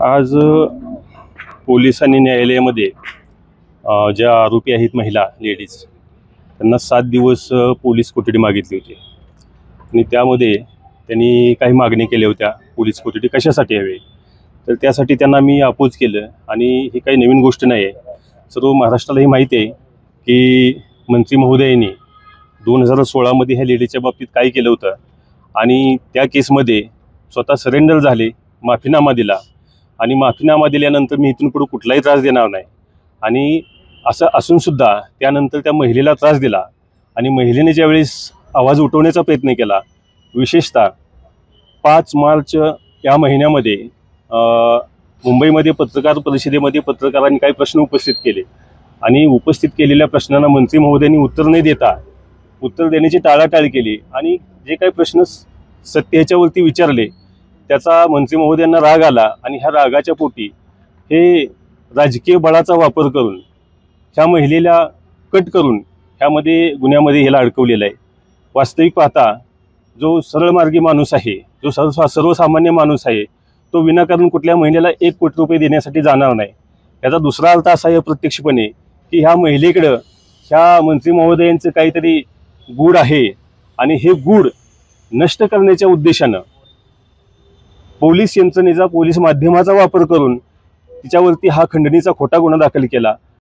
आज पोलिसांनी न्यायालयामध्ये ज्या आरोपी आहेत महिला लेडीज त्यांना 7 दिवस पोलीस कोठडी मागितली होती आणि त्यामध्ये त्यांनी काही मागणी केल्या होत्या. पोलीस कोठडी कशासाठी हवी तर त्यासाठी त्यांना मी अपोज केलं आणि ही काही नवीन गोष्ट नाही आहे. सर्व महाराष्ट्रालाही माहिती आहे की मंत्री महोदयांनी 2016 मध्ये ह्या लेडीजच्या बाबतीत काय केलं होतं आणि त्या केसमध्ये स्वतः सरेंडर झाले, माफीनामा दिला आणि माफीनामा दिल्यानंतर मी इथून पुढे कुठलाही त्रास देणार नाही आणि असं असूनसुद्धा त्यानंतर त्या महिलेला त्रास दिला आणि महिलेने ज्यावेळेस आवाज उठवण्याचा प्रयत्न केला, विशेषतः 5 मार्च या महिन्यामध्ये मुंबईमध्ये पत्रकार परिषदेमध्ये पत्रकारांनी काही प्रश्न उपस्थित केले आणि उपस्थित केलेल्या प्रश्नांना मंत्री महोदयांनी उत्तर देण्याची टाळाटाळ केली आणि जे काही प्रश्न सत्य ह्याच्यावरती विचारले त्याचा मंत्री महोदयांना राग आला आणि ह्या रागाच्या पोटी हे राजकीय बळाचा वापर करून ह्या महिलेला कट करून ह्यामध्ये गुन्ह्यामध्ये ह्याला अडकवलेलं आहे. वास्तविक पाहता जो सरळमार्गी माणूस आहे, जो सर्वसामान्य माणूस आहे, तो विनाकारण कुठल्या महिलेला 1 कोटी रुपये देण्यासाठी जाणार नाही. याचा दुसरा अर्थ असा आहे प्रत्यक्षपणे की ह्या महिलेकडं ह्या मंत्री महोदयांचं काहीतरी गूढ आहे आणि हे गूढ नष्ट करण्याच्या उद्देशानं पोलीस यंत्रणेचा, पोलीस माध्यमाचा वापर करून तिच्यावरती हा खंडणीचा खोटा गुन्हा दाखल केला